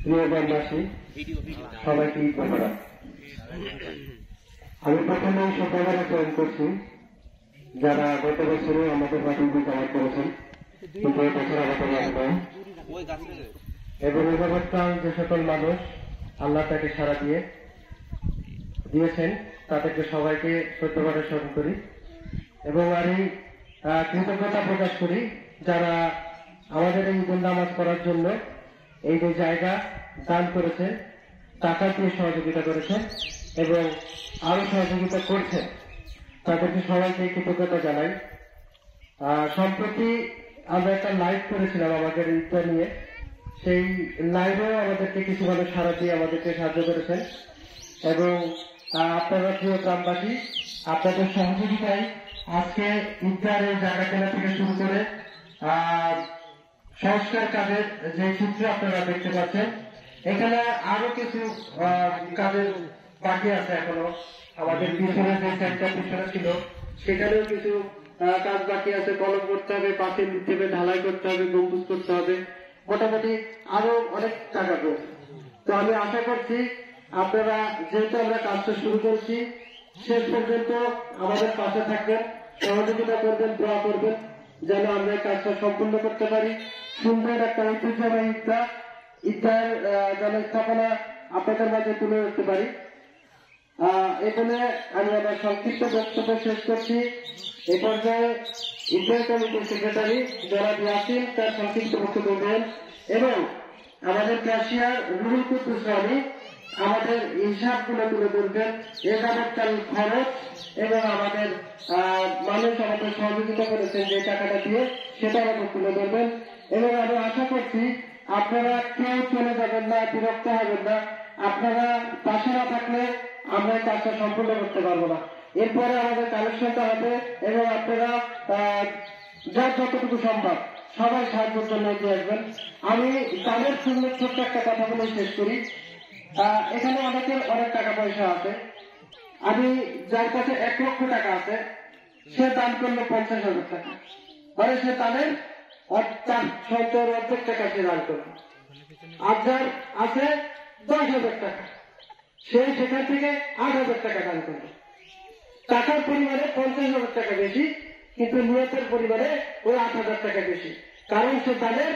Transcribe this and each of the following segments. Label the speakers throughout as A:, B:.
A: প্রিয় দেশবাসী, সবাইকে ধন্যবাদ। আমি প্রথমেই সবাই চয়ন করছি যারা গত বছরে আমাদের বাড়িতে জমা করেছেন, কিন্তু এবছর আমাদের লাগবে এবং এবারকাল যে সকল মানুষ আল্লাহ তাকে সাড়া দিয়েছেন তাদেরকে সবাইকে সত্যবারে স্মরণ করি এবং আমি কৃতজ্ঞতা প্রকাশ করি যারা আমাদের এই ঈদের নামাজ পড়ার জন্য এই যে জায়গা দান করেছেন, টাকা দিয়ে সহযোগিতা করেছেন এবং আরো সহযোগিতা করছেন, তাদেরকে সবাইকে কৃতজ্ঞতা জানাই। সম্প্রতি আমরা একটা লাইভ করেছিলাম আমাদের ঈদটা নিয়ে, সেই লাইভেও আমাদেরকে কিছু মানুষ সাড়া দিয়ে আমাদেরকে সাহায্য করেছেন এবং আপনারা প্রিয় গ্রামবাসী, আপনাদের সহযোগিতায় আজকে ঈদগার এই জায়গা কেনা থেকে শুরু করে সংস্কার কাজের যে চিত্র আপনারা দেখতে পাচ্ছেন, এখানে আরো কিছু কাজের বাকি আছে এখনো। আমাদের পিছনে যে সেন্টার পিছনে ছিল সেখানেও কিছু কাজ বাকি আছে, কলম করতে হবে, পাঁচিল দিতে হবে, ঢালাই করতে হবে, গম্বুজ করতে হবে, মোটামুটি আরো অনেক টাকা রয়েছে। তো আমি আশা করছি আপনারা যেহেতু আমরা কাজটা শুরু করছি শেষ পর্যন্ত আমাদের পাশে থাকবেন, সহযোগিতা করবেন, দোয়া করবেন যেন আমরা এই কাজটা সম্পূর্ণ করতে পারি। সুন্দর একটা ঐতিহ্যবাহী ঈদগাহ যেন স্থাপনা আপনাদের মাঝে তুলে ধরতে পারি। এখানে আমি আমার সংক্ষিপ্ত বক্তব্য শেষ করছি। এ পর্যায়ে ঈদগাহ কমিটির সেক্রেটারি জনাব ইয়াসিন তার সংক্ষিপ্ত বক্তব্য দেন এবং আমাদের ক্যাশিয়ার রুহুল কুদ্দুস রানী আমাদের হিসাবগুলো তুলে ধরবেন, এ যাবৎকাল খরচ এবং আমাদের মানুষ আমাদের সহযোগিতা করেছেন যে টাকাটা দিয়ে সেটা আমাদের তুলে ধরবেন এবং আমি আশা করছি আপনারা কেউ চলে যাবেন না, বিরক্ত হবেন না। আপনারা পাশে না থাকলে আমরা এই কাজটা সম্পূর্ণ করতে পারবো না। এরপরে আমাদের কালেকশনটা হবে এবং আপনারা যার যতটুকু সম্ভব সবাই সাহায্যের জন্য এগিয়ে আসবেন। আমি তাদের সঙ্গে ছোট্ট একটা কথা বলে শেষ করি। এখানে অনেকের অনেক টাকা পয়সা আছে। আমি যার কাছে 1 লক্ষ টাকা আছে সে দান করলো 50,000 টাকা, মানে সে দানের অর্ধেক টাকা সে দান করলো। আর যার আছে 10,000 টাকা সে সেখান থেকে 8,000 টাকা দান করলো। টাকার পরিমাণে 50,000 টাকা বেশি, কিন্তু নিয়তের পরিমাণে ওই 8,000 টাকা বেশি, কারণ সে দানের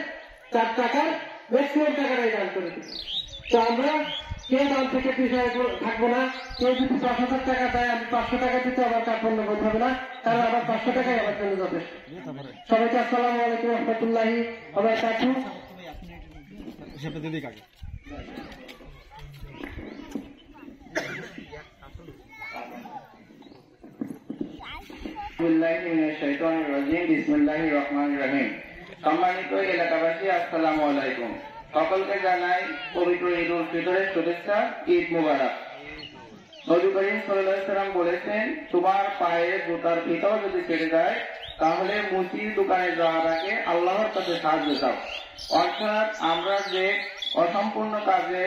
A: 4 টাকার ম্যাক্সিমাম টাকাটাই দান করে দিল। তো আমরা কেউ দান থেকে পিছিয়ে থাকবো না। কেউ যদি 5,000 টাকা দেয়, আমি 500 টাকা দিতে আমার কার্পণ্য বোধ হবে না, কারণ আমার 500 টাকাই আমার জন্য যথেষ্ট। সবাইকে আসসালামু আলাইকুম রহমতুল্লাহি ওয়া বারাকাতুহু।
B: বিসমিল্লাহির রহমানির রহিম। সম্মানিত এলাকাবাসী, আসসালামু আলাইকুম। সকলকে জানাই পবিত্র ঈদ উল ফিতরের শুভেচ্ছা, ঈদ মুবারক। নবী করিম সাল্লাল্লাহু আলাইহি ওয়াসাল্লাম বলেছেন, তোমার পায়ে জুতার ফিতাও যদি কেটে যায় তাহলে মুচির দোকানে যাওয়ার আগে আল্লাহর কাছে সাহায্য চাও। অর্থাৎ আমরা যে অসম্পূর্ণ কাজে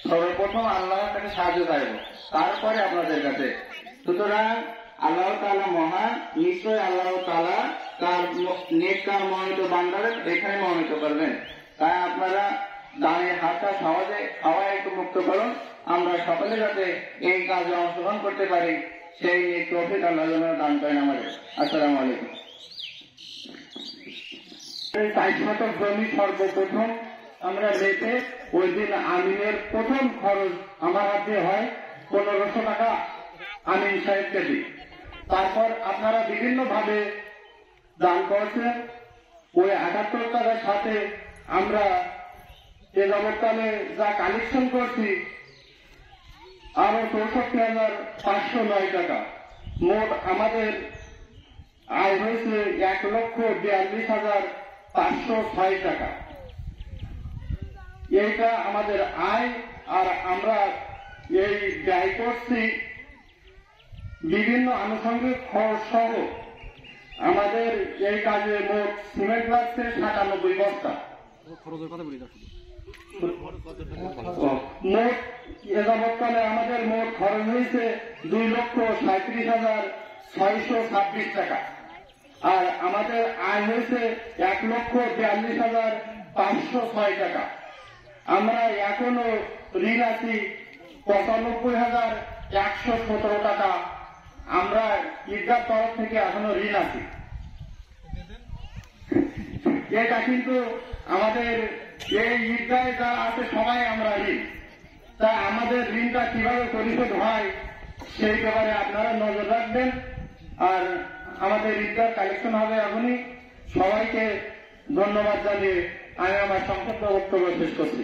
B: সর্বপ্রথম আল্লাহর কাছে সাহায্য চাইব, তারপরে আপনাদের কাছে। সুতরাং আল্লাহ তাআলা মহান, নিশ্চয় আল্লাহ তাআলা তার নেককার মনোনীত বান্দাদের এখানে মনোনীত করবেন। তাই আপনারা দানের হাতটা সহজে সবাই একটু মুক্ত করুন, আমরা সকলে যাতে এই কাজে অংশগ্রহণ করতে পারি সেই তৌফিক আল্লাহ দান করেন আমাদের। আসসালামু আলাইকুম। 60 শতক জমি সর্বপ্রথম আমরা রেখে ওই দিন আমিনের প্রথম খরচ আমার হাতে হয় 1500 টাকা আমিন সাহেবকে দিই। তারপর আপনারা বিভিন্ন ভাবে দান করেছেন। ওই 78 টাকার সাথে আমরা এ যাবৎকালে যা কালেকশন করছি আরো 64,509 টাকা। মোট আমাদের আয় হয়েছে 1,42,506 টাকা। এইটা আমাদের আয়। আর আমরা এই ব্যয় করছি বিভিন্ন আনুষঙ্গিক খরচ সহ। আমাদের এই কাজে মোট সিমেন্ট লাগছে 97 বস্তা। মোট এ যাবৎকালে আমাদের মোট খরচ হয়েছে 2,37,626 টাকা। আর আমাদের আয় হয়েছে 1,42,506 টাকা। আমরা এখনো ঋণ আছি ৯৫,১১৭ টাকা। আমরা ঈদগাহ তরফ থেকে এখনো ঋণ আছি। এটা কিন্তু আমাদের এই ঈদগাহে যা আছে সবাই আমরা ঋণ। তা আমাদের ঋণটা কিভাবে পরিশোধ হয় সেই ব্যাপারে আপনারা নজর রাখবেন। আর আমাদের ঈদগাহ কালেকশন হবে এখনই। সবাইকে ধন্যবাদ জানিয়ে আমি আমার সংক্ষিপ্ত বক্তব্য শেষ করছি।